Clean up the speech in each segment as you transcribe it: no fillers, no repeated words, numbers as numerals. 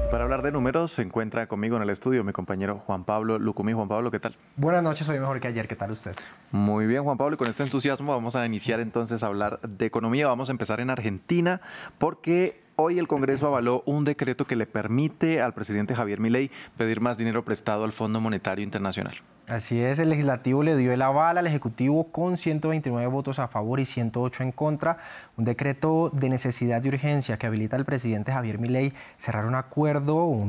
Para hablar de números se encuentra conmigo en el estudio mi compañero Juan Pablo Lucumí. Juan Pablo, ¿qué tal? Buenas noches, hoy mejor que ayer. ¿Qué tal usted? Muy bien, Juan Pablo, y con este entusiasmo vamos a iniciar entonces a hablar de economía. Vamos a empezar en Argentina porque hoy el Congreso avaló un decreto que le permite al presidente Javier Milei pedir más dinero prestado al Fondo Monetario Internacional. Así es, el legislativo le dio el aval al Ejecutivo con 129 votos a favor y 108 en contra. Un decreto de necesidad y urgencia que habilita al presidente Javier Milei cerrar un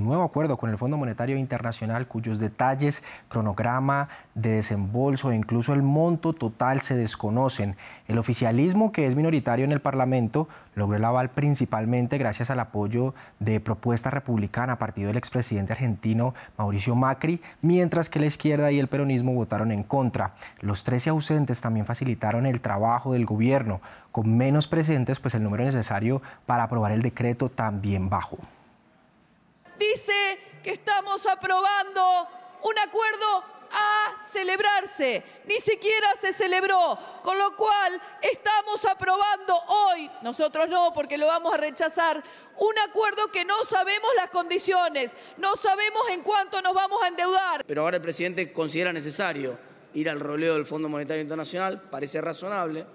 nuevo acuerdo con el Fondo Monetario Internacional, cuyos detalles, cronograma de desembolso e incluso el monto total se desconocen. El oficialismo, que es minoritario en el Parlamento, logró el aval principalmente gracias al apoyo de Propuesta Republicana, partido del expresidente argentino Mauricio Macri, mientras que la izquierda y el peronismo votaron en contra. Los 13 ausentes también facilitaron el trabajo del gobierno. Con menos presentes, pues el número necesario para aprobar el decreto también bajó. Dice que estamos aprobando un acuerdo a celebrarse, ni siquiera se celebró, con lo cual estamos aprobando hoy, nosotros no, porque lo vamos a rechazar, un acuerdo que no sabemos las condiciones, no sabemos en cuánto nos vamos a endeudar. Pero ahora el presidente considera necesario ir al roleo del Fondo Monetario Internacional, parece razonable,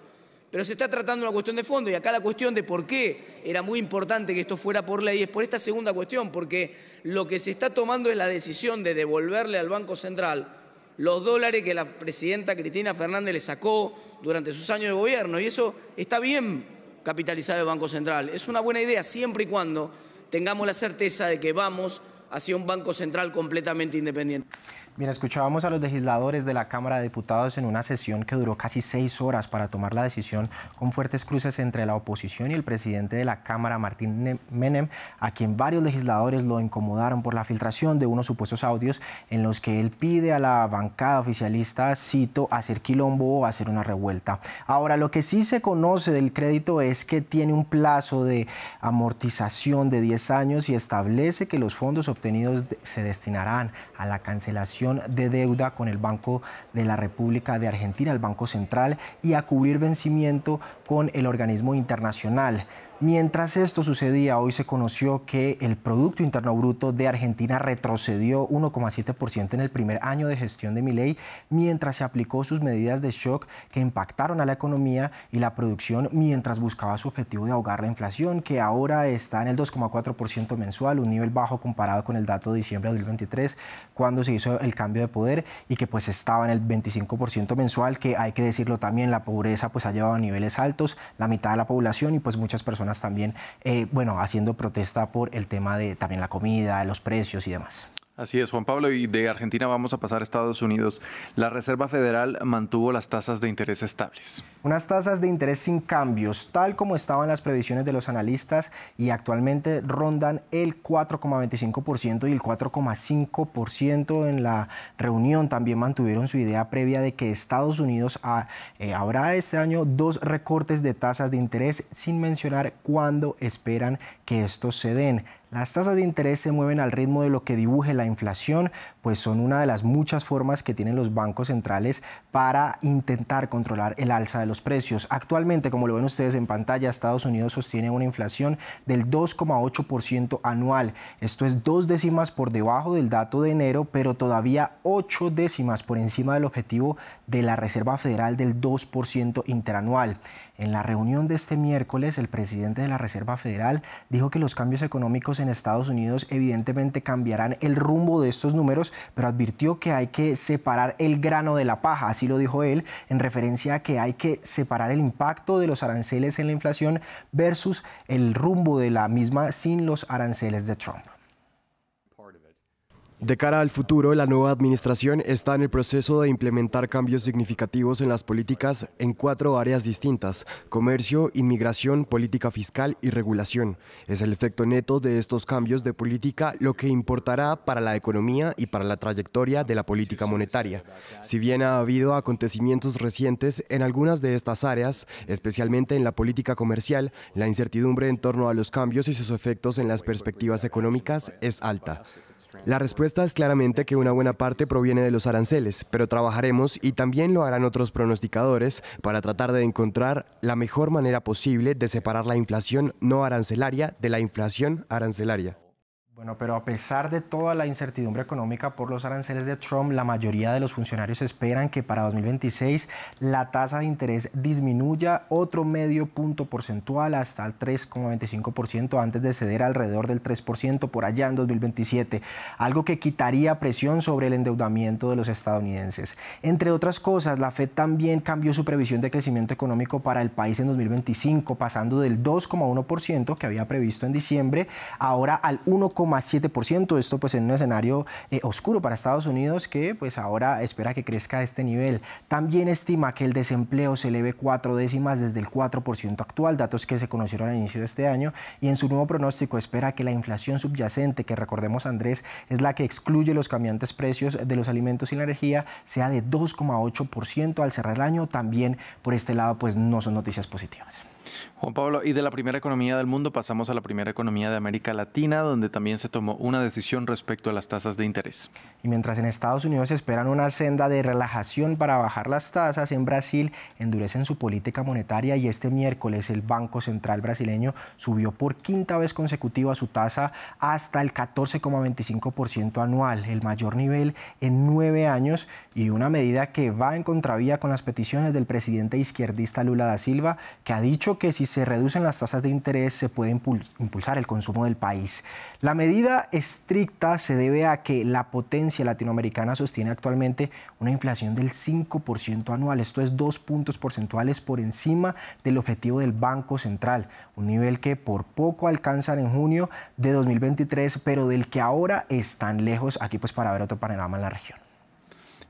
pero se está tratando una cuestión de fondo, y acá la cuestión de por qué era muy importante que esto fuera por ley es por esta segunda cuestión, porque lo que se está tomando es la decisión de devolverle al Banco Central los dólares que la presidenta Cristina Fernández le sacó durante sus años de gobierno, y eso está bien capitalizar el Banco Central. Es una buena idea siempre y cuando tengamos la certeza de que vamos hacia un Banco Central completamente independiente. Bien, escuchábamos a los legisladores de la Cámara de Diputados en una sesión que duró casi 6 horas para tomar la decisión, con fuertes cruces entre la oposición y el presidente de la Cámara, Martín Menem, a quien varios legisladores lo incomodaron por la filtración de unos supuestos audios en los que él pide a la bancada oficialista, cito, hacer quilombo o hacer una revuelta. Ahora, lo que sí se conoce del crédito es que tiene un plazo de amortización de 10 años y establece que los fondos obtenidos se destinarán a la cancelación de deuda con el Banco de la República de Argentina, el Banco Central, y a cubrir vencimiento con el organismo internacional. Mientras esto sucedía, hoy se conoció que el Producto Interno Bruto de Argentina retrocedió 1,7% en el primer año de gestión de Milei, mientras se aplicó sus medidas de shock que impactaron a la economía y la producción, mientras buscaba su objetivo de ahogar la inflación, que ahora está en el 2,4% mensual, un nivel bajo comparado con el dato de diciembre de 2023, cuando se hizo el cambio de poder, y que pues estaba en el 25% mensual, que hay que decirlo también, la pobreza pues ha llevado a niveles altos, la mitad de la población y pues muchas personas también, haciendo protesta por el tema de también la comida, los precios y demás. Así es, Juan Pablo, y de Argentina vamos a pasar a Estados Unidos. La Reserva Federal mantuvo las tasas de interés estables. Unas tasas de interés sin cambios, tal como estaban las previsiones de los analistas, y actualmente rondan el 4,25% y el 4,5%. En la reunión también mantuvieron su idea previa de que Estados Unidos habrá este año 2 recortes de tasas de interés, sin mencionar cuándo esperan que estos se den. Las tasas de interés se mueven al ritmo de lo que dibuje la inflación, pues son una de las muchas formas que tienen los bancos centrales para intentar controlar el alza de los precios. Actualmente, como lo ven ustedes en pantalla, Estados Unidos sostiene una inflación del 2,8% anual. Esto es 2 décimas por debajo del dato de enero, pero todavía 8 décimas por encima del objetivo de la Reserva Federal del 2% interanual. En la reunión de este miércoles, el presidente de la Reserva Federal dijo que los cambios económicos en Estados Unidos evidentemente cambiarán el rumbo de estos números, pero advirtió que hay que separar el grano de la paja, así lo dijo él, en referencia a que hay que separar el impacto de los aranceles en la inflación versus el rumbo de la misma sin los aranceles de Trump. De cara al futuro, la nueva administración está en el proceso de implementar cambios significativos en las políticas en 4 áreas distintas: comercio, inmigración, política fiscal y regulación. Es el efecto neto de estos cambios de política lo que importará para la economía y para la trayectoria de la política monetaria. Si bien ha habido acontecimientos recientes en algunas de estas áreas, especialmente en la política comercial, la incertidumbre en torno a los cambios y sus efectos en las perspectivas económicas es alta. La respuesta es claramente que una buena parte proviene de los aranceles, pero trabajaremos, y también lo harán otros pronosticadores, para tratar de encontrar la mejor manera posible de separar la inflación no arancelaria de la inflación arancelaria. Bueno, pero a pesar de toda la incertidumbre económica por los aranceles de Trump, la mayoría de los funcionarios esperan que para 2026 la tasa de interés disminuya otro medio punto porcentual hasta el 3,25% antes de ceder alrededor del 3% por allá en 2027, algo que quitaría presión sobre el endeudamiento de los estadounidenses. Entre otras cosas, la Fed también cambió su previsión de crecimiento económico para el país en 2025, pasando del 2,1% que había previsto en diciembre, ahora al 1,7%, esto pues en un escenario oscuro para Estados Unidos que pues ahora espera que crezca a este nivel. También estima que el desempleo se eleve 4 décimas desde el 4% actual, datos que se conocieron al inicio de este año, y en su nuevo pronóstico espera que la inflación subyacente, que recordemos Andrés, es la que excluye los cambiantes precios de los alimentos y la energía, sea de 2,8% al cerrar el año. También por este lado pues no son noticias positivas. Juan Pablo, y de la primera economía del mundo pasamos a la primera economía de América Latina, donde también se tomó una decisión respecto a las tasas de interés. Y mientras en Estados Unidos esperan una senda de relajación para bajar las tasas, en Brasil endurecen su política monetaria y este miércoles el Banco Central brasileño subió por quinta vez consecutiva su tasa hasta el 14,25% anual, el mayor nivel en 9 años, y una medida que va en contravía con las peticiones del presidente izquierdista Lula da Silva, que ha dicho que si se reducen las tasas de interés se puede impulsar el consumo del país. La medida estricta se debe a que la potencia latinoamericana sostiene actualmente una inflación del 5% anual. Esto es 2 puntos porcentuales por encima del objetivo del Banco Central, un nivel que por poco alcanzan en junio de 2023, pero del que ahora están lejos aquí pues para ver otro panorama en la región.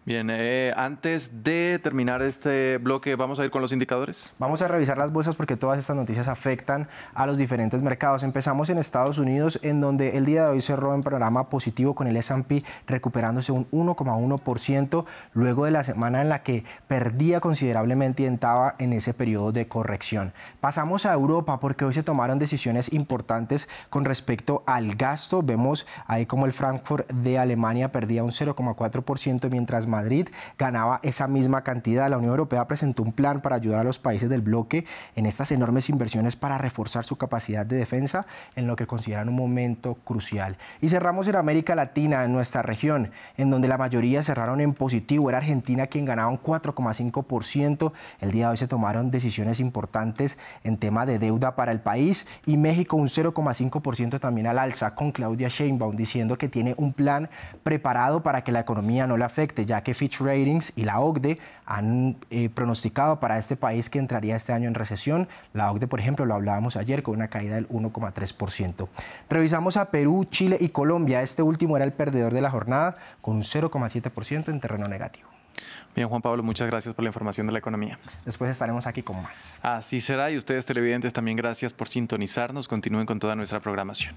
Bien, antes de terminar este bloque, ¿vamos a ir con los indicadores? Vamos a revisar las bolsas porque todas estas noticias afectan a los diferentes mercados. Empezamos en Estados Unidos, en donde el día de hoy cerró en panorama positivo con el S&P recuperándose un 1,1% luego de la semana en la que perdía considerablemente y entraba en ese periodo de corrección. Pasamos a Europa porque hoy se tomaron decisiones importantes con respecto al gasto. Vemos ahí como el Frankfurt de Alemania perdía un 0,4%, mientras Madrid ganaba esa misma cantidad. La Unión Europea presentó un plan para ayudar a los países del bloque en estas enormes inversiones para reforzar su capacidad de defensa en lo que consideran un momento crucial. Y cerramos en América Latina, en nuestra región, en donde la mayoría cerraron en positivo. Era Argentina quien ganaba un 4,5%. El día de hoy se tomaron decisiones importantes en tema de deuda para el país, y México un 0,5% también al alza, con Claudia Sheinbaum diciendo que tiene un plan preparado para que la economía no le afecte, ya que Fitch Ratings y la OCDE han pronosticado para este país que entraría este año en recesión. La OCDE, por ejemplo, lo hablábamos ayer, con una caída del 1,3%. Revisamos a Perú, Chile y Colombia. Este último era el perdedor de la jornada, con un 0,7% en terreno negativo. Bien, Juan Pablo, muchas gracias por la información de la economía. Después estaremos aquí con más. Así será, y ustedes televidentes también gracias por sintonizarnos. Continúen con toda nuestra programación.